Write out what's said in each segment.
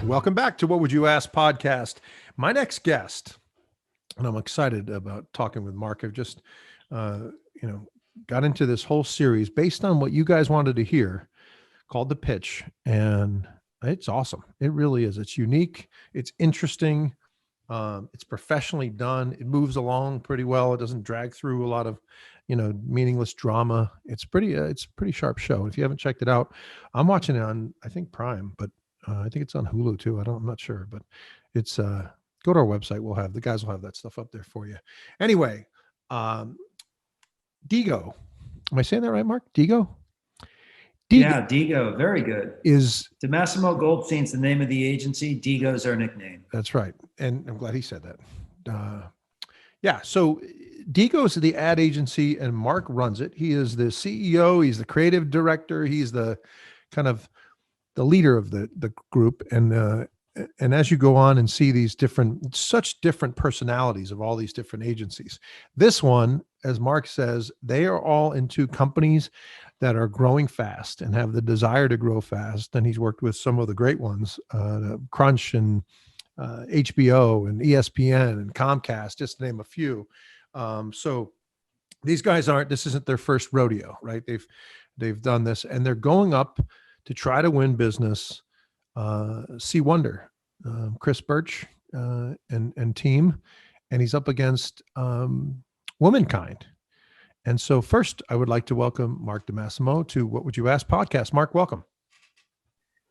Welcome back to What Would You Ask podcast. My next guest, and I'm excited about talking with Mark. I've just, got into this whole series based on what you guys wanted to hear called The Pitch. And it's awesome. It really is. It's unique. It's interesting. It's professionally done. It moves along pretty well. It doesn't drag through a lot of, meaningless drama. It's a pretty sharp show. If you haven't checked it out, I'm watching it on, I think Prime, but I think it's on Hulu too. I'm not sure, but it's, go to our website. The guys will have that stuff up there for you. Anyway, DiGo. Am I saying that right, Mark? DiGo? Yeah, DiGo. Very good. Is DiMassimo Goldstein's the name of the agency. DiGo's our nickname. That's right. And I'm glad he said that. So DiGo is the ad agency and Mark runs it. He is the CEO. He's the creative director. He's the kind of the leader of the group. And as you go on and see these such different personalities of all these different agencies, this one, as Mark says, they are all into companies that are growing fast and have the desire to grow fast. And he's worked with some of the great ones, Crunch and HBO and ESPN and Comcast, just to name a few. So these guys this isn't their first rodeo, right? They've done this and they're going up to try to win business. See Wonder, Chris Birch and team, and he's up against Womankind. And so first, I would like to welcome Mark DiMassimo to What Would You Ask podcast. Mark, welcome.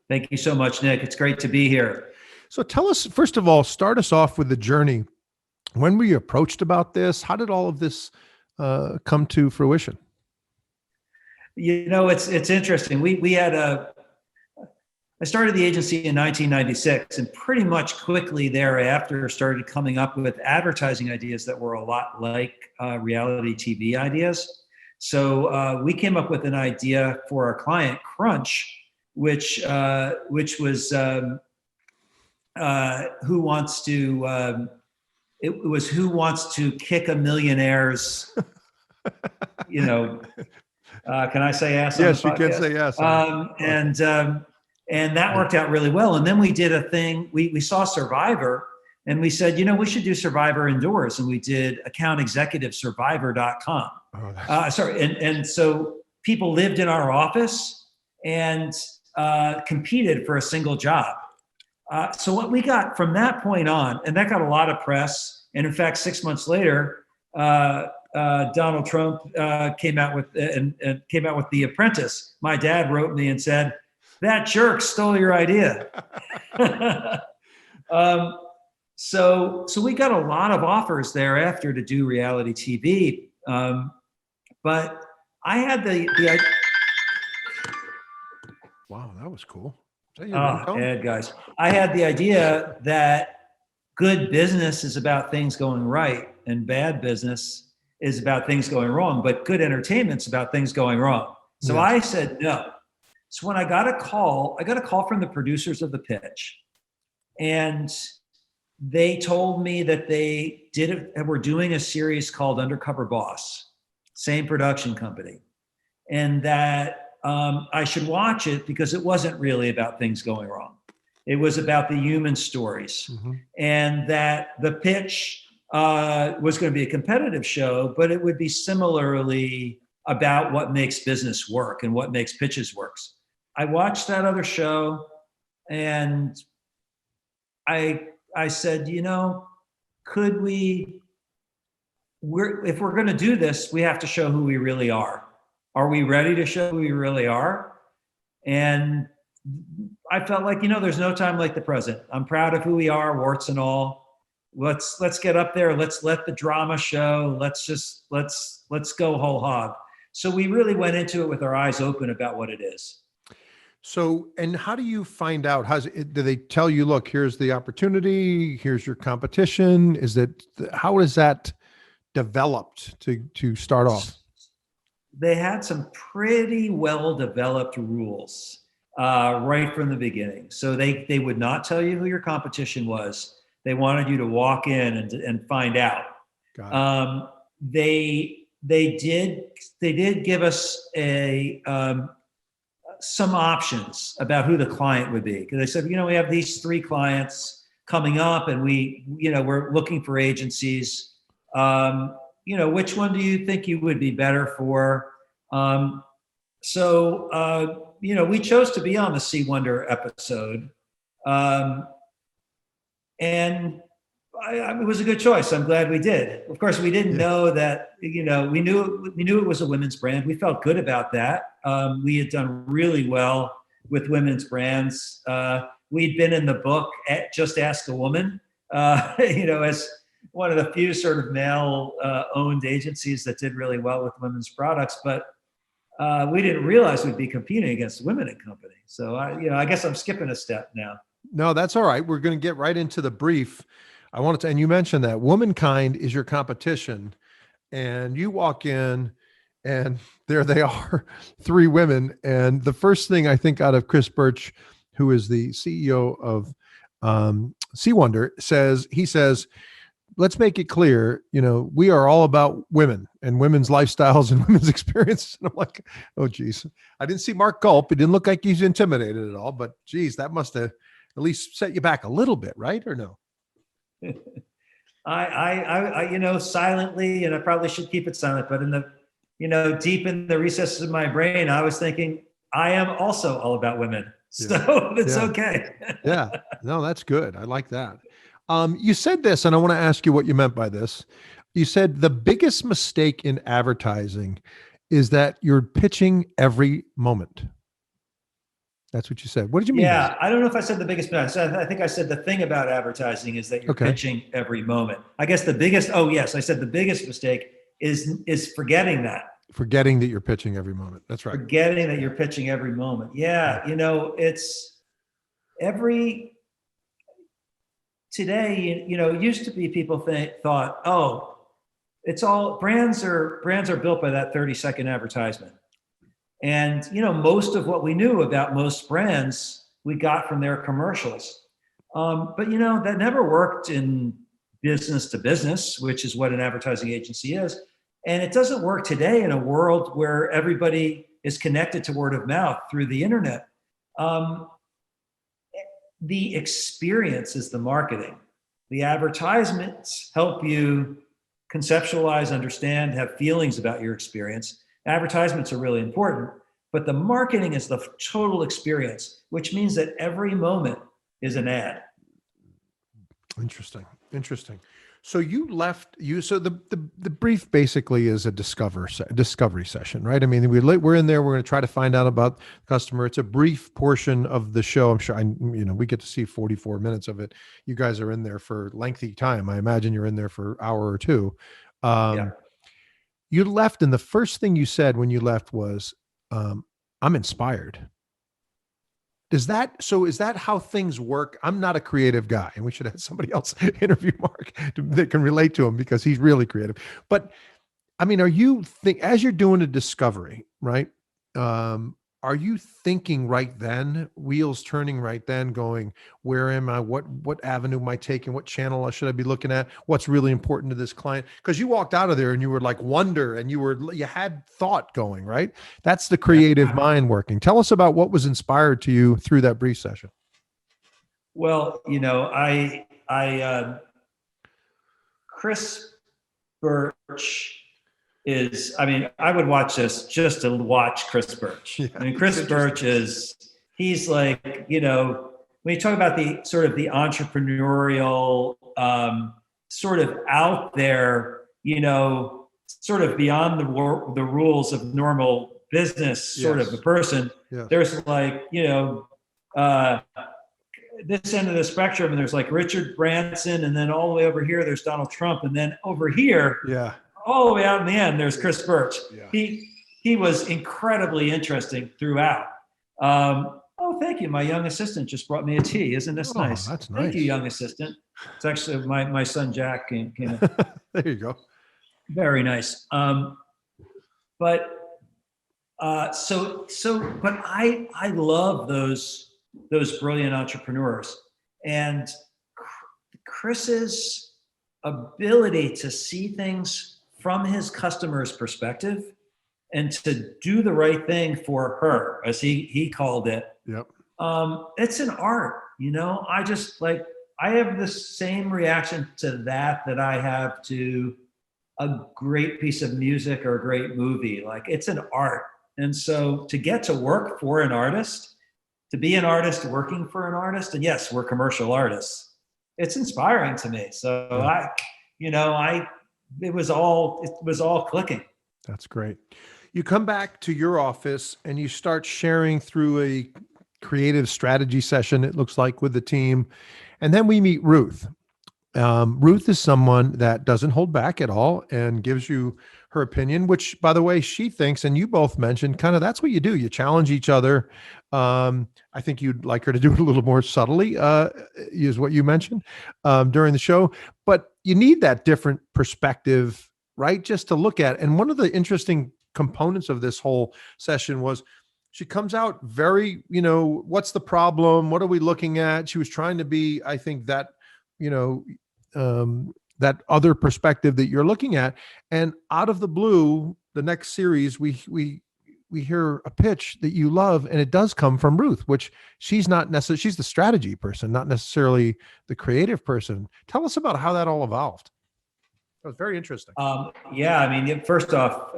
Thank you so much, Nick. It's great to be here. So tell us, first of all, start us off with the journey. When were you approached about this? How did all of this come to fruition? It's interesting. I started the agency in 1996 and pretty much quickly thereafter started coming up with advertising ideas that were a lot like reality TV ideas. So we came up with an idea for our client Crunch, which was Who Wants to Kick a Millionaire's, can I say ass? Yes, you can say yes. And that worked out really well. And then we did a thing, we saw Survivor and we said, we should do Survivor indoors. And we did accountexecutivesurvivor.com. And so people lived in our office and competed for a single job. So what we got from that point on, and that got a lot of press. And in fact, 6 months later, Donald Trump came out with The Apprentice. My dad wrote me and said, "That jerk stole your idea." So we got a lot of offers thereafter to do reality TV. But I had the idea. Wow, that was cool. Ed, guys. I had the idea that good business is about things going right and bad business is about things going wrong, but good entertainment's about things going wrong. So yes. I said no. So when I got a call from the producers of The Pitch, and they told me that they were doing a series called Undercover Boss, same production company, and that I should watch it because it wasn't really about things going wrong. It was about the human stories, and that The Pitch was going to be a competitive show, but it would be similarly about what makes business work and what makes pitches works. I watched that other show and I said, if we're going to do this, we have to show who we really are. Are we ready to show who we really are? And I felt like, there's no time like the present. I'm proud of who we are, warts and all. Let's get up there. Let's let the drama show. Let's go whole hog. So we really went into it with our eyes open about what it is. So, and how do you find out? Do they tell you, look, here's the opportunity, here's your competition? How is that developed to start off? They had some pretty well-developed rules right from the beginning. So they would not tell you who your competition was. They wanted you to walk in and find out. They did give us some options about who the client would be. Because they said, we have these 3 clients coming up, and we're looking for agencies. Which one do you think you would be better for? We chose to be on the C Wonder episode. And it was a good choice. I'm glad we did. Of course, we didn't know that, we knew it was a women's brand. We felt good about that. We had done really well with women's brands. We'd been in the book at Just Ask a Woman, as one of the few sort of male owned agencies that did really well with women's products. But we didn't realize we'd be competing against women in company. So I guess I'm skipping a step now. No, that's all right. We're going to get right into the brief. I wanted to, and you mentioned that womankind is your competition, and you walk in and there they are, 3 women. And the first thing I think out of Chris Birch, who is the CEO of Sea Wonder, he says, let's make it clear, we are all about women and women's lifestyles and women's experiences. And I'm like, oh, geez. I didn't see Mark gulp. It didn't look like he's intimidated at all, but geez, that must have at least set you back a little bit, right? Or no? I silently, and I probably should keep it silent, but in the, deep in the recesses of my brain, I was thinking, I am also all about women. So it's okay. Yeah. No, that's good. I like that. You said this, and I want to ask you what you meant by this. You said the biggest mistake in advertising is that you're pitching every moment. That's what you said. What did you mean? Yeah, I don't know if I said the biggest mistake. I think I said the thing about advertising is that you're pitching every moment. I guess the biggest, I said the biggest mistake is forgetting that. Forgetting that you're pitching every moment. That's right. Forgetting that you're pitching every moment. Yeah, it's today, it used to be people thought, oh, it's all brands are built by that 30-second advertisement. And, most of what we knew about most brands, we got from their commercials. But, that never worked in business to business, which is what an advertising agency is. And it doesn't work today in a world where everybody is connected to word of mouth through the internet. The experience is the marketing. The advertisements help you conceptualize, understand, have feelings about your experience. Advertisements are really important, but the marketing is the total experience, which means that every moment is an ad. Interesting. So so the brief basically is a discovery session, right? I mean, we're in there, we're going to try to find out about the customer. It's a brief portion of the show. I'm sure, we get to see 44 minutes of it. You guys are in there for lengthy time. I imagine you're in there for an hour or 2. You left, and the first thing you said when you left was, I'm inspired. Is that how things work? I'm not a creative guy, and we should have somebody else interview Mark that can relate to him because he's really creative. But I mean, as you're doing a discovery, right? Are you thinking right then, wheels turning right then, going, where am I? What avenue am I taking? What channel should I be looking at? What's really important to this client? Because you walked out of there and you were like wonder, and you had thought going, right? That's the creative mind working. Tell us about what was inspired to you through that brief session. Well, Chris Birch I would watch this just to watch Chris Birch. Yeah, Chris Birch he's like, when you talk about the sort of the entrepreneurial, sort of out there, sort of beyond the rules of normal business sort of a person. Yes. There's like, this end of the spectrum, and there's like Richard Branson, and then all the way over here, there's Donald Trump. And then over here, all the way out in the end, there's Chris Birch. Yeah. He was incredibly interesting throughout. Oh, thank you. My young assistant just brought me a tea. Isn't this nice? That's nice. Thank you, young assistant. It's actually my son, Jack, came in. There you go. Very nice. But I love those brilliant entrepreneurs, and Chris's ability to see things from his customer's perspective and to do the right thing for her, as he called it. Yep. It's an art, I just like, I have the same reaction to that I have to a great piece of music or a great movie. Like, it's an art. And so to get to work for an artist, to be an artist working for an artist, and yes, we're commercial artists, it's inspiring to me. So it was all clicking. That's great. You come back to your office and you start sharing through a creative strategy session, it looks like, with the team. And then we meet Ruth. Ruth is someone that doesn't hold back at all and gives you her opinion, which, by the way, she thinks, and you both mentioned, kind of that's what you do. You challenge each other. I think you'd like her to do it a little more subtly, is what you mentioned during the show. But you need that different perspective, right? Just to look at. And one of the interesting components of this whole session was she comes out very, what's the problem? What are we looking at? She was trying to be, I think, that, that other perspective that you're looking at. And out of the blue, the next series, we hear a pitch that you love, and it does come from Ruth, which she's not necessarily, she's the strategy person, not necessarily the creative person. Tell us about how that all evolved. That was very interesting. Yeah, I mean, first off,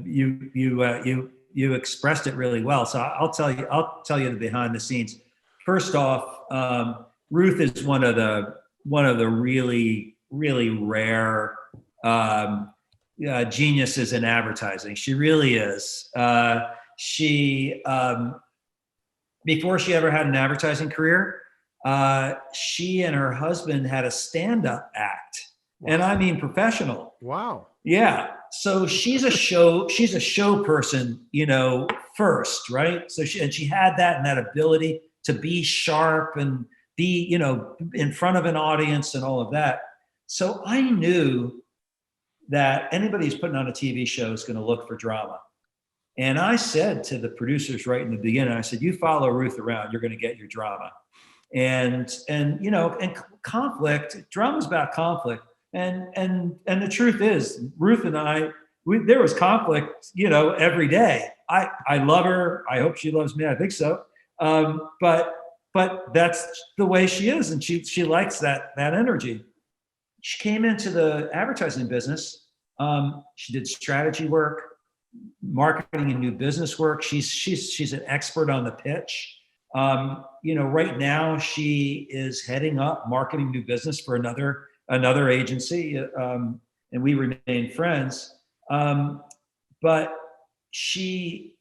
you expressed it really well. So I'll tell you the behind the scenes. First off, Ruth is one of the really, really rare geniuses in advertising. She really is. She before she ever had an advertising career, she and her husband had a stand-up act. Wow. And I mean professional. Wow. Yeah. So she's a show person, first, right? So she had that, and that ability to be sharp and be, in front of an audience and all of that. So I knew that anybody who's putting on a TV show is going to look for drama. And I said to the producers right in the beginning, I said, you follow Ruth around, you're going to get your drama. And conflict, drama's about conflict. And the truth is, Ruth and I, there was conflict, every day. I love her. I hope she loves me. I think so. But that's the way she is. And she likes that energy. She came into the advertising business. She did strategy work, marketing and new business work. She's an expert on the pitch. Right now she is heading up marketing new business for another agency, and we remain friends. But she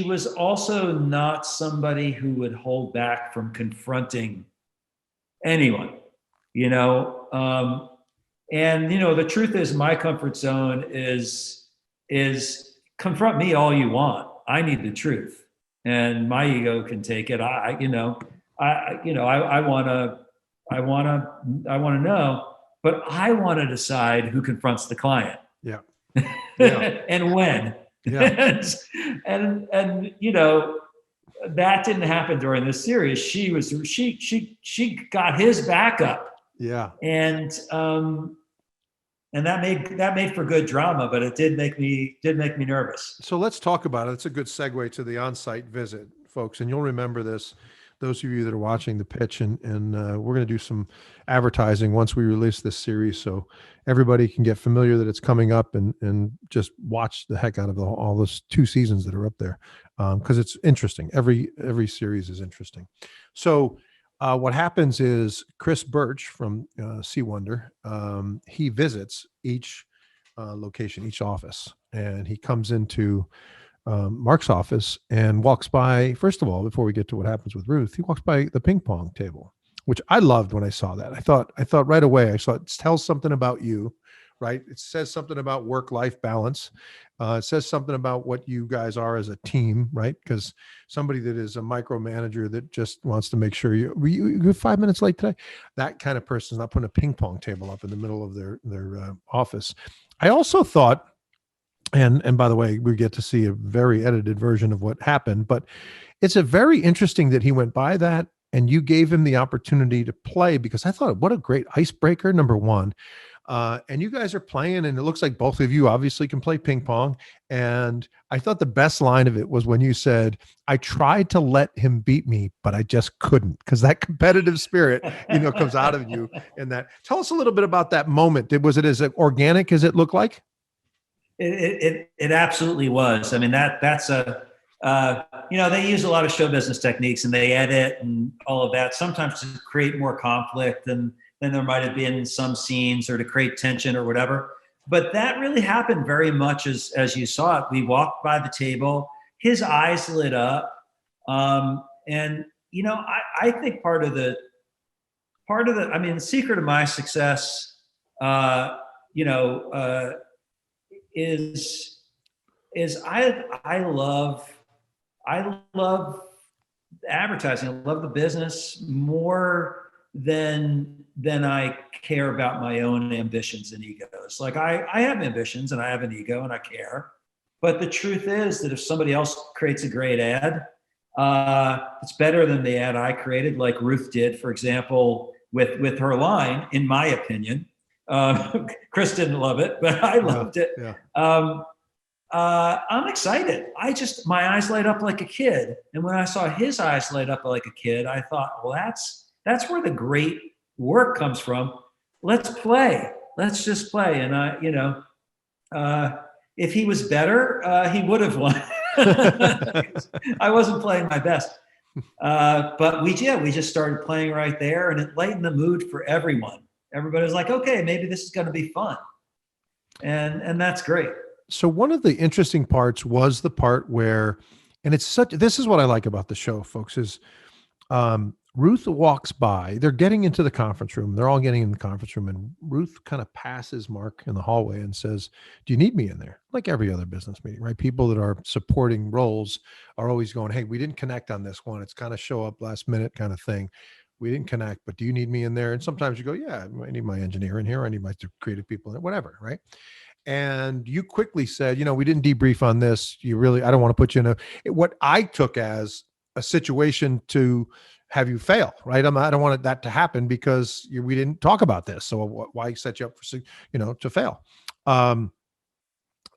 was also not somebody who would hold back from confronting anyone, and the truth is, my comfort zone is confront me all you want. I need the truth, and my ego can take it. I want to know, but I want to decide who confronts the client. Yeah. And when. Yeah. and that didn't happen during this series. She got his backup. Yeah. And that made for good drama, but it did make me nervous. So let's talk about it. It's a good segue to the on-site visit, folks. And you'll remember this, those of you that are watching the pitch, and we're going to do some advertising once we release this series, so everybody can get familiar that it's coming up, and just watch the heck out of all those 2 seasons that are up there, because it's interesting. Every series is interesting. So what happens is Chris Birch from Sea Wonder, he visits each location, each office, and he comes into Mark's office and walks by, first of all, before we get to what happens with Ruth, he walks by the ping pong table, which I loved when I saw that. I thought right away, I saw it tells something about you, right? It says something about work-life balance. It says something about what you guys are as a team, right? Because somebody that is a micromanager that just wants to make sure you're 5 minutes late today, that kind of person is not putting a ping pong table up in the middle of their office. I also thought, and by the way, we get to see a very edited version of what happened, but it's a very interesting that he went by that and you gave him the opportunity to play, because I thought, what a great icebreaker, number one. and you guys are playing, and it looks like both of you obviously can play ping pong. And I thought the best line of it was when you said, "I tried to let him beat me, but I just couldn't," because that competitive spirit, comes out of you. And that, tell us a little bit about that moment. Was it as organic as it looked like? It absolutely was. I mean, that's they use a lot of show business techniques, and they edit and all of that, sometimes to create more conflict than there might have been in some scenes, or to create tension or whatever. But that really happened very much as you saw it. We walked by the table, his eyes lit up. And I think part of the, the secret of my success, is I love advertising. I love the business more than I care about my own ambitions and egos. Like I have ambitions and I have an ego and I care. But the truth is that if somebody else creates a great ad, it's better than the ad I created, like Ruth did, for example, with her line, in my opinion. Chris didn't love it, but I loved it. Yeah. I'm excited. My eyes light up like a kid. And when I saw his eyes light up like a kid, I thought, well, that's where the great work comes from. Let's play. Let's just play. And if he was better, he would have won. I wasn't playing my best. But we just started playing right there, and it lightened the mood for everyone. Everybody was like, okay, maybe this is going to be fun. And that's great. So one of the interesting parts was the part where, and this is what I like about the show, folks, is Ruth walks by, they're getting into the conference room. They're all getting in the conference room, and Ruth kind of passes Mark in the hallway and says, "Do you need me in there?" Like every other business meeting, right? People that are supporting roles are always going, "Hey, we didn't connect on this one. It's kind of show up last minute kind of thing. We didn't connect, but do you need me in there?" And sometimes you go, "Yeah, I need my engineer in here. I need my creative people in there," whatever, right? And you quickly said, we didn't debrief on this. I don't want to put you in what I took as a situation to have you fail, right? I don't want that to happen because we didn't talk about this. So why set you up for, to fail? And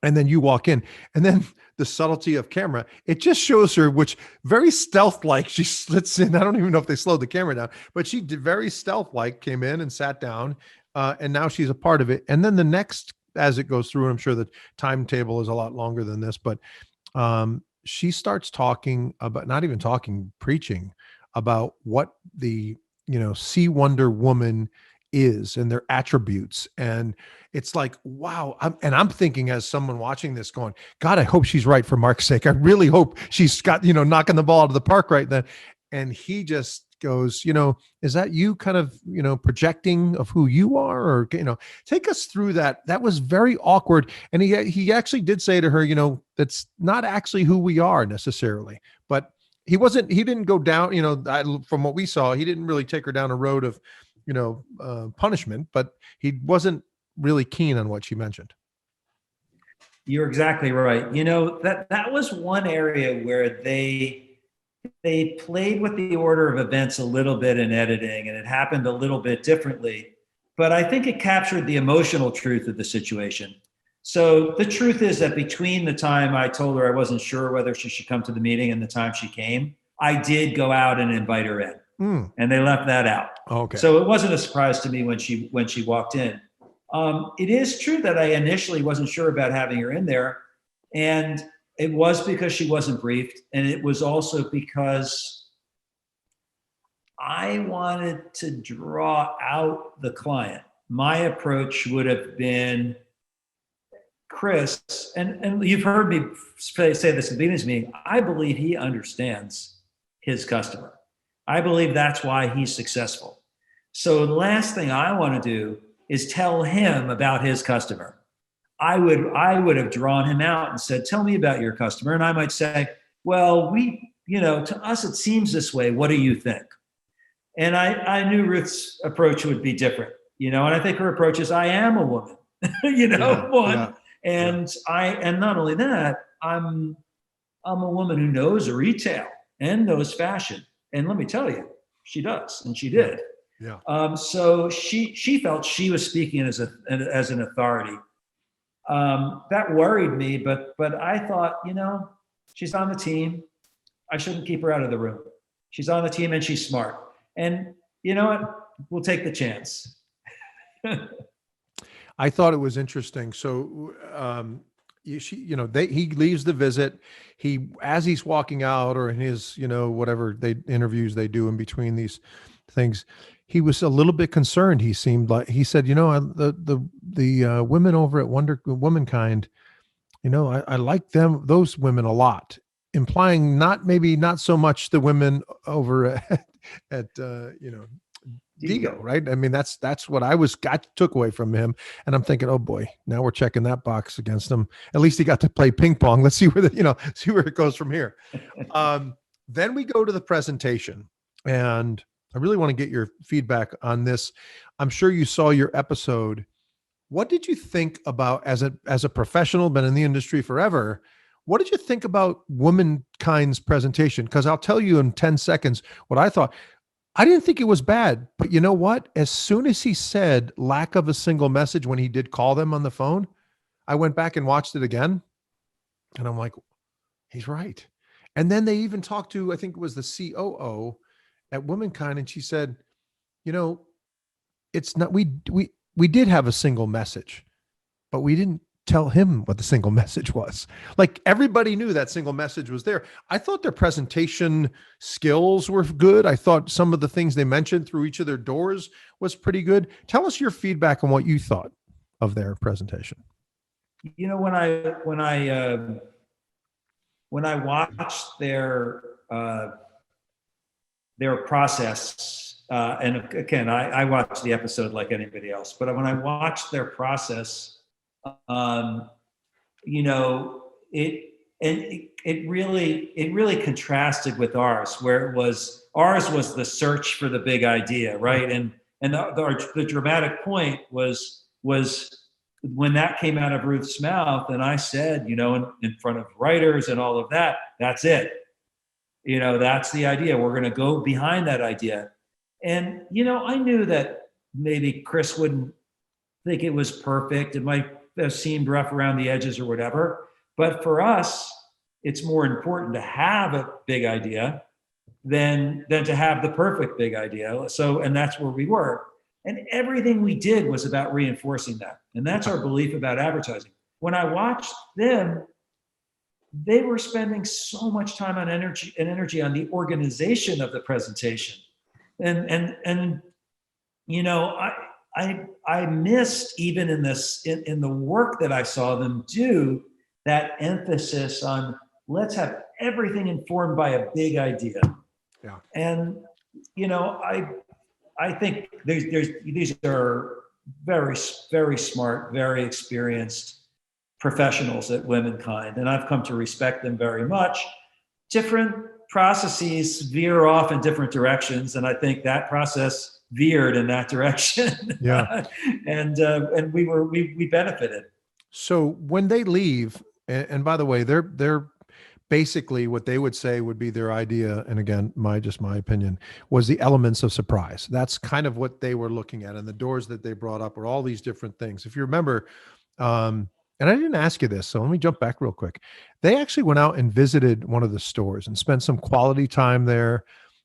then you walk in, and then the subtlety of camera, it just shows her, which very stealth-like, she slits in. I don't even know if they slowed the camera down, but she did very stealth-like, came in and sat down, and now she's a part of it. And then the next, as it goes through, and I'm sure the timetable is a lot longer than this, but she starts talking about, not even talking, preaching about what the, See Wonder Woman is and their attributes. And it's like, wow. I'm thinking, as someone watching this, going, God, I hope she's right for Mark's sake. I really hope she's got, knocking the ball out of the park right then. And he just goes, is that you kind of, projecting of who you are? Or, take us through that. That was very awkward. And he actually did say to her, that's not actually who we are necessarily, but he didn't go down, from what we saw, he didn't really take her down a road of, punishment, but he wasn't really keen on what she mentioned. You're exactly right. That was one area where they played with the order of events a little bit in editing, and it happened a little bit differently, but I think it captured the emotional truth of the situation. So the truth is that between the time I told her I wasn't sure whether she should come to the meeting and the time she came, I did go out and invite her in. And they left that out. Okay. So it wasn't a surprise to me when she walked in. It is true that I initially wasn't sure about having her in there, and it was because she wasn't briefed, and it was also because I wanted to draw out the client. My approach would have been, Chris, and you've heard me say this at the beginning of me, I believe he understands his customer. I believe that's why he's successful. So the last thing I want to do is tell him about his customer. I would have drawn him out and said, tell me about your customer. And I might say, well, to us, it seems this way. What do you think? And I knew Ruth's approach would be different, and I think her approach is, I am a woman, And not only that, I'm a woman who knows retail and knows fashion. And let me tell you, she does, and she did. Yeah. So she felt she was speaking as an authority. That worried me, but I thought, she's on the team. I shouldn't keep her out of the room. She's on the team and she's smart. And you know what? We'll take the chance. I thought it was interesting. So, he leaves the visit. As he's walking out, or in his, whatever interviews they do in between these things, he was a little bit concerned. He seemed like, he said, the women over at Womankind, I like those women a lot, implying not so much the women over at DiGo, right? I mean, that's what took away from him. And I'm thinking, oh boy, now we're checking that box against him. At least he got to play ping pong. Let's see see where it goes from here. Then we go to the presentation, and I really want to get your feedback on this. I'm sure you saw your episode. What did you think about, as a professional, been in the industry forever, what did you think about Womankind's presentation? Because I'll tell you in 10 seconds what I thought. I didn't think it was bad, but you know what? As soon as he said lack of a single message when he did call them on the phone, I went back and watched it again. And I'm like, he's right. And then they even talked to, I think it was the COO at Womankind, and she said, it's not, we did have a single message, but we didn't tell him what the single message was. Like, everybody knew that single message was there. I thought their presentation skills were good. I thought some of the things they mentioned through each of their doors was pretty good. Tell us your feedback on what you thought of their presentation. When I watched their process, and again, I watched the episode like anybody else, but when I watched their process, it really contrasted with ours, where ours was the search for the big idea, right? And the dramatic point was when that came out of Ruth's mouth, and I said, in front of writers and all of that, that's it. That's the idea. We're going to go behind that idea. And, I knew that maybe Chris wouldn't think it was perfect. It might have seemed rough around the edges or whatever. But for us, it's more important to have a big idea than to have the perfect big idea. So, and that's where we were. And everything we did was about reinforcing that. And that's our belief about advertising. When I watched them, they were spending so much time on energy on the organization of the presentation. And I missed, even in the work that I saw them do, that emphasis on let's have everything informed by a big idea. Yeah. And I think these are very, very smart, very experienced professionals at Womankind, and I've come to respect them very much. Different processes veer off in different directions, and I think that process veered in that direction. Yeah. and we benefited. So when they leave, and by the way, they're basically what they would say would be their idea, and again, my opinion, was the elements of surprise. That's kind of what they were looking at, and the doors that they brought up were all these different things. If you remember, and I didn't ask you this, so let me jump back real quick. They actually went out and visited one of the stores and spent some quality time there.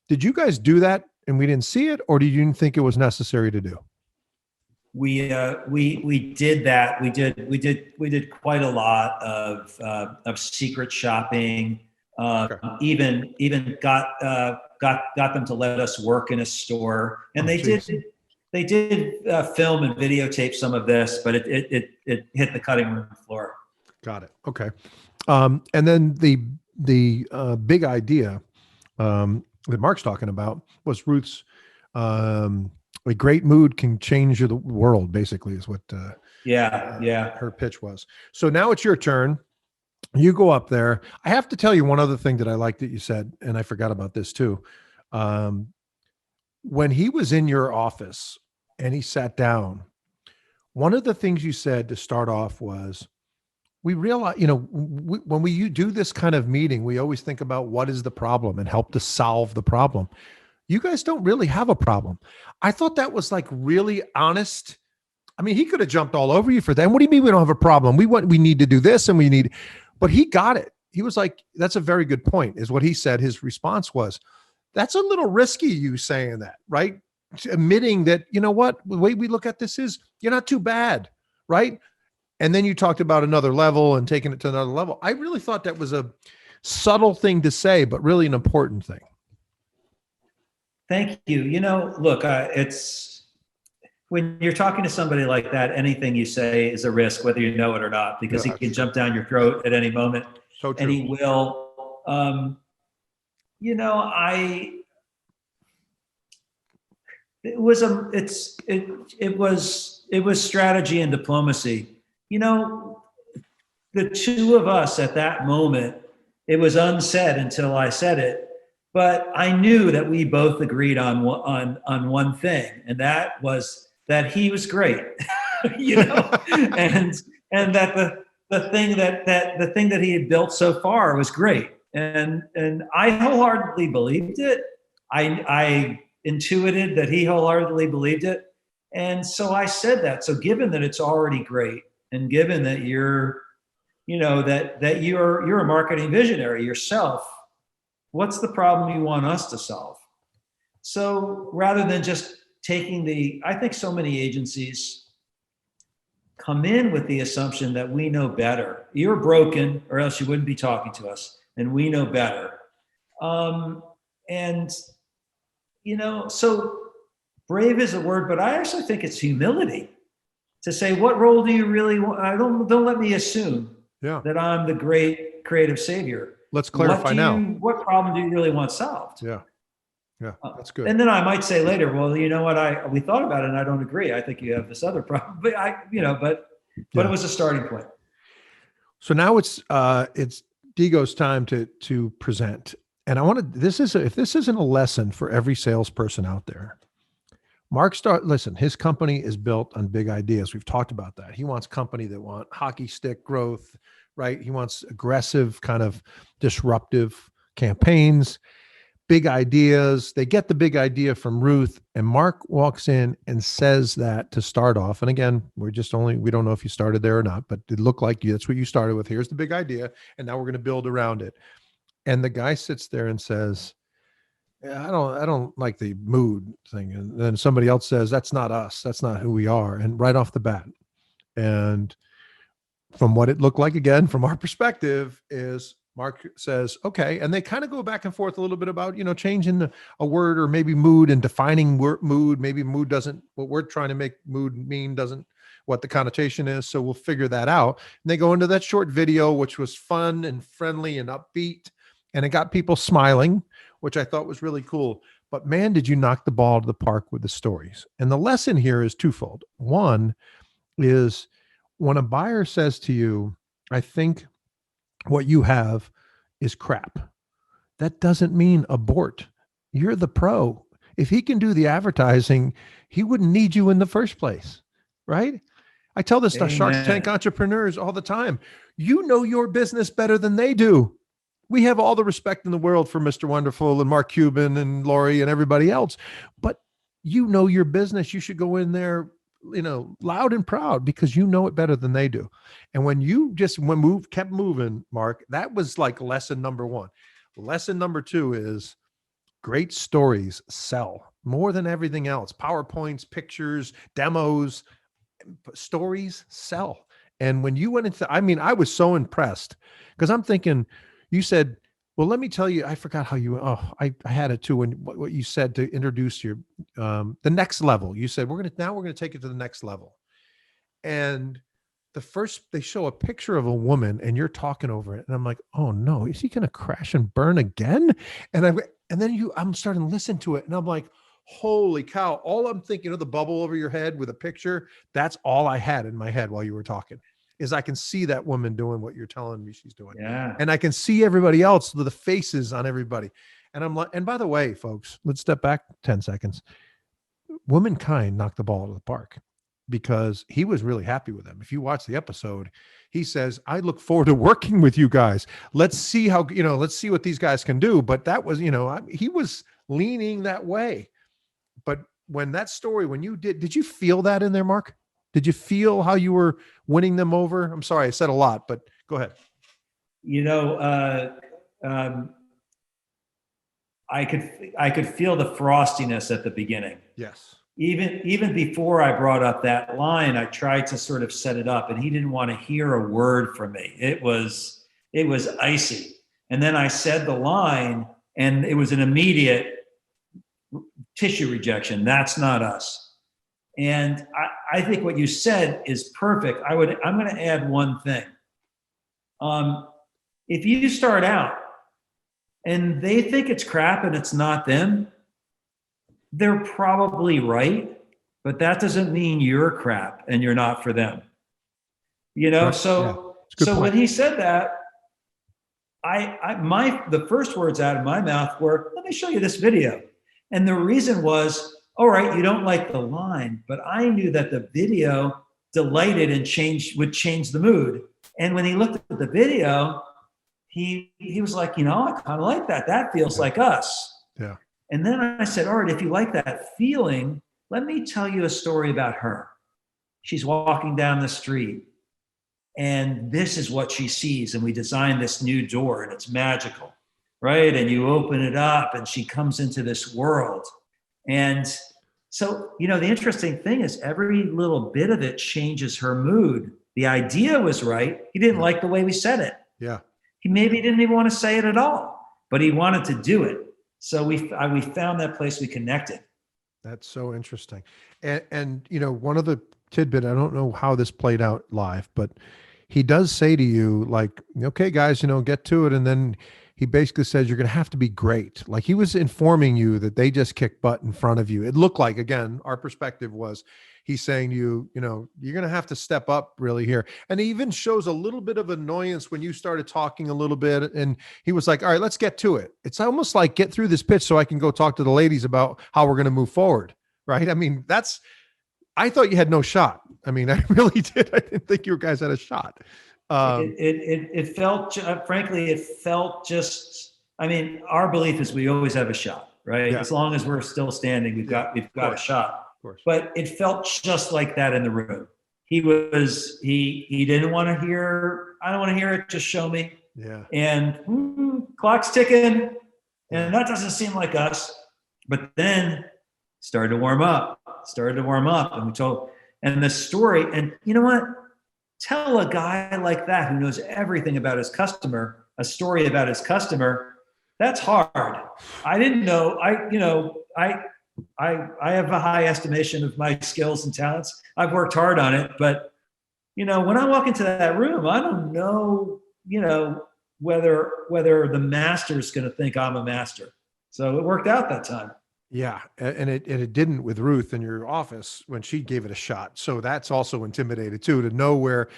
Did you guys do that and we didn't see it, or did you think it was necessary to do? We did that. We did quite a lot of secret shopping. Okay. Even got them to let us work in a store, and they did film and videotape some of this, but it hit the cutting room floor. Got it. Okay. And then the big idea that Mark's talking about was Ruth's. A great mood can change the world, basically, is what her pitch was. So now it's your turn. You go up there. I have to tell you one other thing that I like that you said, and I forgot about this too. When he was in your office and he sat down, one of the things you said to start off was, we realize, when we do this kind of meeting, we always think about what is the problem and help to solve the problem. you guys don't really have a problem. I thought that was like really honest. I mean, he could have jumped all over you for that. What do you mean we don't have a problem? We need to do this and we need, but he got it. He was like, that's a very good point, is what he said. His response was, that's a little risky, you saying that, right? Admitting that, you know what, the way we look at this is you're not too bad, right? And then you talked about another level and taking it to another level. I really thought that was a subtle thing to say, but really an important thing. Thank you. Look, it's when you're talking to somebody like that, anything you say is a risk, whether you know it or not, because he can jump down your throat at any moment. So true. And he will. It was strategy and diplomacy. The two of us at that moment, it was unsaid until I said it. But I knew that we both agreed on one thing, and that was that he was great, and that the thing that he had built so far was great, and I wholeheartedly believed it. I intuited that he wholeheartedly believed it, and so I said that. So given that it's already great, and given that you're a marketing visionary yourself, what's the problem you want us to solve? So rather than just taking I think so many agencies come in with the assumption that we know better. You're broken, or else you wouldn't be talking to us, and we know better. So brave is a word, but I actually think it's humility to say, what role do you really want? Don't let me assume that I'm the great creative savior. Let's clarify now. What problem do you really want solved? Yeah, that's good. And then I might say later, well, you know what? We thought about it, and I don't agree. I think you have this other problem. But it was a starting point. So now it's DiGo's time to present, and I wanted if this isn't a lesson for every salesperson out there. Listen, his company is built on big ideas. We've talked about that. He wants company that want hockey stick growth, right? He wants aggressive, kind of disruptive campaigns, big ideas. They get the big idea from Ruth, and Mark walks in and says that to start off. And again, we don't know if you started there or not, but it looked like that's what you started with. Here's the big idea, and now we're going to build around it. And the guy sits there and says, I don't like the mood thing. And then somebody else says, that's not us. That's not who we are. And right off the bat. And from what it looked like, again, from our perspective, is Mark says, okay. And they kind of go back and forth a little bit about, changing a word or maybe mood and defining mood. Maybe mood doesn't, what we're trying to make mood mean doesn't what the connotation is. So we'll figure that out. And they go into that short video, which was fun and friendly and upbeat. And it got people smiling, which I thought was really cool. But man, did you knock the ball to the park with the stories. And the lesson here is twofold. One is when a buyer says to you, I think what you have is crap, that doesn't mean abort. You're the pro. If he can do the advertising, he wouldn't need you in the first place, right? I tell this to Shark Tank entrepreneurs all the time. You know your business better than they do. We have all the respect in the world for Mr. Wonderful and Mark Cuban and Lori and everybody else, but you know your business. You should go in there, loud and proud, because you know it better than they do. And when you just kept moving, Mark, that was like lesson number one. Lesson number two is great stories sell more than everything else. PowerPoints, pictures, demos, stories sell. And when you went into, I was so impressed because I'm thinking, you said, well, let me tell you, I forgot how I had it too. When what you said to introduce your, the next level, you said, we're going to take it to the next level. And they show a picture of a woman and you're talking over it. And I'm like, oh no, is he going to crash and burn again? And then I'm starting to listen to it. And I'm like, holy cow. All I'm thinking of the bubble over your head with a picture. That's all I had in my head while you were talking. Is I can see that woman doing what you're telling me she's doing. Yeah. And I can see everybody else, the faces on everybody. And I'm like, and by the way, folks, let's step back 10 seconds. Womankind knocked the ball out of the park because he was really happy with them. If you watch the episode, he says, I look forward to working with you guys. Let's see let's see what these guys can do. But that was, he was leaning that way. But when that story, when you did you feel that in there, Mark? Did you feel how you were winning them over? I'm sorry, I said a lot, but go ahead. You know, I could feel the frostiness at the beginning. Yes. Even before I brought up that line, I tried to sort of set it up, and he didn't want to hear a word from me. It was icy. And then I said the line, and it was an immediate tissue rejection. That's not us. And I think what you said is perfect. I'm going to add one thing. If you start out and they think it's crap and it's not them, they're probably right, but that doesn't mean you're crap and you're not for them. You know, so when he said that, the first words out of my mouth were, let me show you this video. And the reason was, all right, you don't like the line, but I knew that the video delighted and would change the mood. And when he looked at the video, he was like, I kind of like that. That feels like us. Yeah. And then I said, all right, if you like that feeling, let me tell you a story about her. She's walking down the street and this is what she sees. And we designed this new door and it's magical, right? And you open it up and she comes into this world. And so, the interesting thing is every little bit of it changes her mood. The idea was right. He didn't like the way we said it. Yeah. He maybe didn't even want to say it at all, but he wanted to do it. So we found that place, we connected. That's so interesting. And one of the tidbit, I don't know how this played out live, but he does say to you, like, okay, guys, get to it. And then he basically says, you're going to have to be great. Like he was informing you that they just kicked butt in front of you. It looked like, again, our perspective was he's saying to you, you're going to have to step up really here. And he even shows a little bit of annoyance when you started talking a little bit. And he was like, all right, let's get to it. It's almost like get through this pitch so I can go talk to the ladies about how we're going to move forward. Right. I mean, I thought you had no shot. I mean, I really did. I didn't think you guys had a shot. It felt, frankly, it felt just, our belief is we always have a shot, right? Yeah. As long as we're still standing, we've got a shot. Of course. But it felt just like that in the room. He didn't want to hear, I don't want to hear it, just show me. Yeah. And clock's ticking, and that doesn't seem like us. But then started to warm up, and the story, and you know what? Tell a guy like that who knows everything about his customer, a story about his customer, that's hard. I didn't know, I have a high estimation of my skills and talents. I've worked hard on it, but when I walk into that room, I don't know, whether the master's going to think I'm a master. So it worked out that time. Yeah. And it didn't with Ruth in your office when she gave it a shot. So that's also intimidated too, to know where,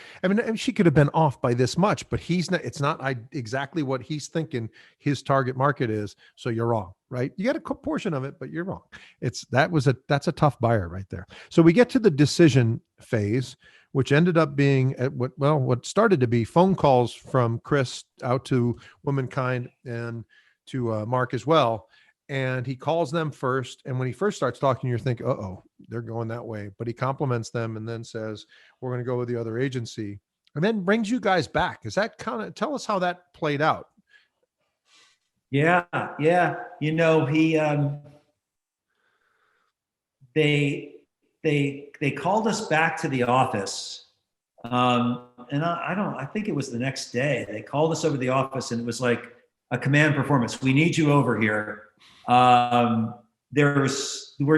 she could have been off by this much, but it's not exactly what he's thinking his target market is. So you're wrong, right? You got a portion of it, but you're wrong. That's a tough buyer right there. So we get to the decision phase, which ended up being what started to be phone calls from Chris out to Womankind and to Mark as well. And he calls them first. And when he first starts talking, you're thinking, uh-oh, they're going that way. But he compliments them and then says, we're going to go with the other agency. And then brings you guys back. Is that tell us how that played out? Yeah. He, they called us back to the office. And I think it was the next day. They called us over to the office and it was like a command performance. We need you over here. We're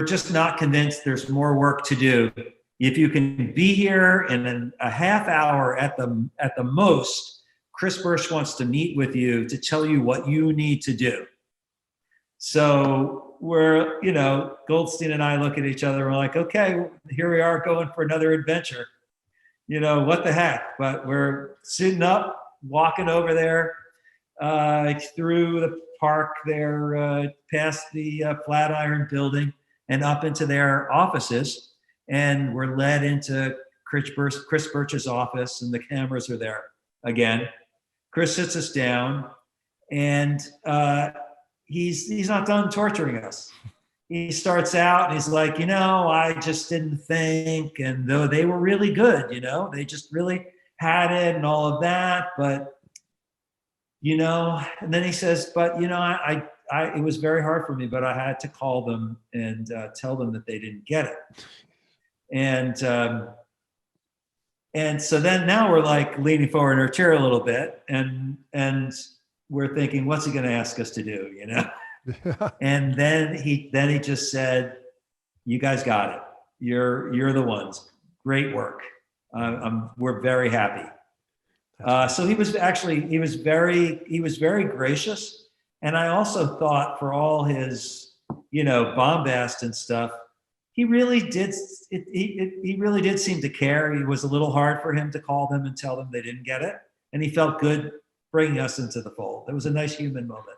just not convinced there's more work to do. If you can be here in a half hour at the most, Chris Burch wants to meet with you to tell you what you need to do. So we're, Goldstein and I look at each other and we're like, okay, here we are going for another adventure. What the heck? But we're suiting up, walking over there, through the park there, past the Flatiron building and up into their offices. And we're led into Chris Burch's office and the cameras are there again. Chris sits us down and he's not done torturing us. He starts out and he's like, I just didn't think, and though they were really good, they just really had it and all of that, but and then he says, but it was very hard for me, but I had to call them and tell them that they didn't get it. And so then now we're like leaning forward in our chair a little bit, and we're thinking, what's he going to ask us to do, And then he just said, "You guys got it. You're the ones. Great work. We're very happy." So he was very gracious, and I also thought, for all his bombast and stuff, he really did. He really did seem to care. It was a little hard for him to call them and tell them they didn't get it, and he felt good bringing us into the fold. It was a nice human moment.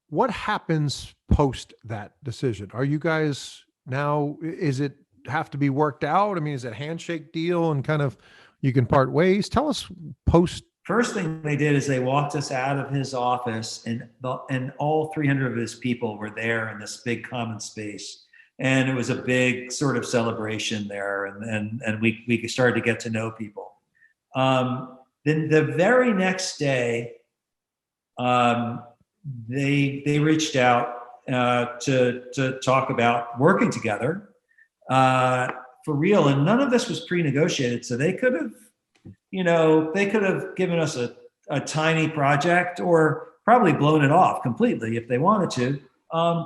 What happens post that decision? Are you guys now, is it have to be worked out? I mean, is it a handshake deal and kind of you can part ways? Tell us post. First thing they did is they walked us out of his office, and all 300 of his people were there in this big common space. And it was a big sort of celebration there. And we started to get to know people. Then the very next day, they reached out to talk about working together for real, and none of this was pre-negotiated. So they could have, given us a tiny project or probably blown it off completely if they wanted to.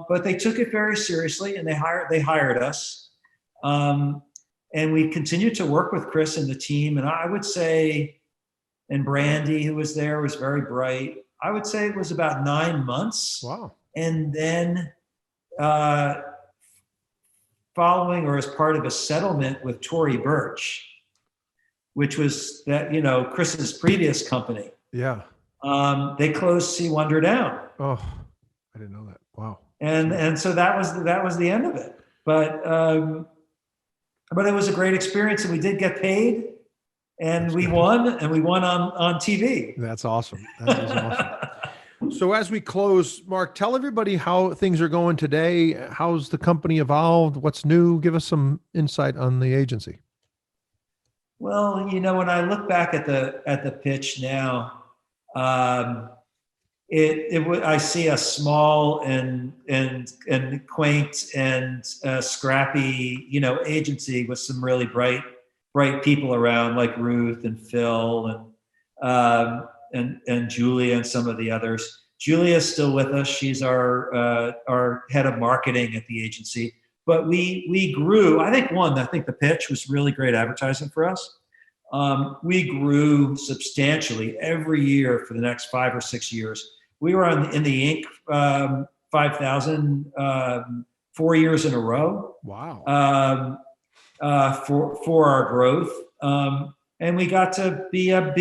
But they took it very seriously, and they hired us, and we continued to work with Chris and the team. And I would say, and Brandy, who was there, was very bright. I would say it was about 9 months. Wow. And then following or as part of a settlement with Tory Burch, which was that, Chris's previous company. Yeah. They closed See Wonder down. Oh, I didn't know that. Wow. And so that was the end of it. But it was a great experience, and we did get paid. And we won on TV. That's awesome. That is awesome. So as we close, Mark, tell everybody how things are going today. How's the company evolved? What's new? Give us some insight on the agency. Well, when I look back at the pitch now, I see a small and quaint and scrappy, agency with some really bright people around, like Ruth and Phil and Julia and some of the others. Julia's still with us. She's our head of marketing at the agency. But we grew. I think the pitch was really great advertising for us. We grew substantially every year for the next 5 or 6 years. We were in the Inc. 5,000 4 years in a row. Wow. For our growth, and we got to be a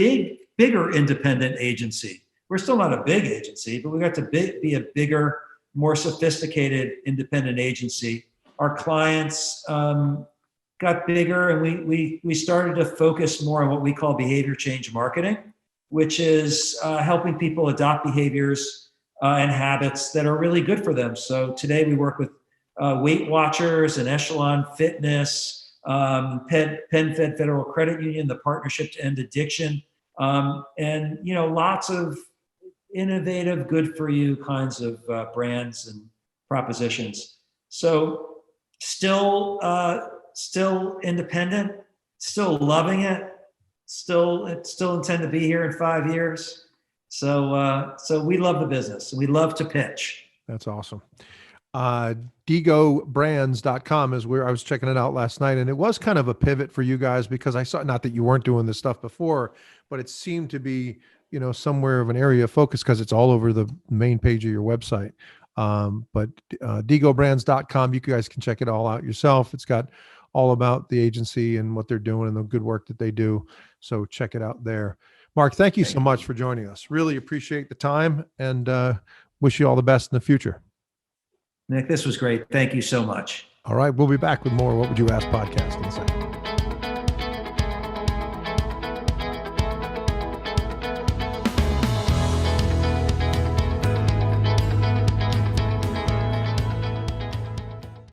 bigger independent agency. We're still not a big agency, but we got to be a bigger, more sophisticated independent agency. Our clients got bigger, and we started to focus more on what we call behavior change marketing, which is helping people adopt behaviors and habits that are really good for them. So today we work with Weight Watchers and Echelon Fitness, PenFed Federal Credit Union, the Partnership to End Addiction, and lots of innovative, good for you kinds of brands and propositions. So still independent, still loving it, still intend to be here in 5 years. So we love the business, and we love to pitch. That's awesome. DiGoBrands.com is where I was checking it out last night. And it was kind of a pivot for you guys, because I saw, not that you weren't doing this stuff before, but it seemed to be, somewhere of an area of focus, because it's all over the main page of your website. But DiGoBrands.com, you guys can check it all out yourself. It's got all about the agency and what they're doing and the good work that they do. So check it out there. Mark, thank you so much for joining us. Really appreciate the time, and wish you all the best in the future. Nick, this was great. Thank you so much. All right. We'll be back with more What Would You Ask podcast in a second.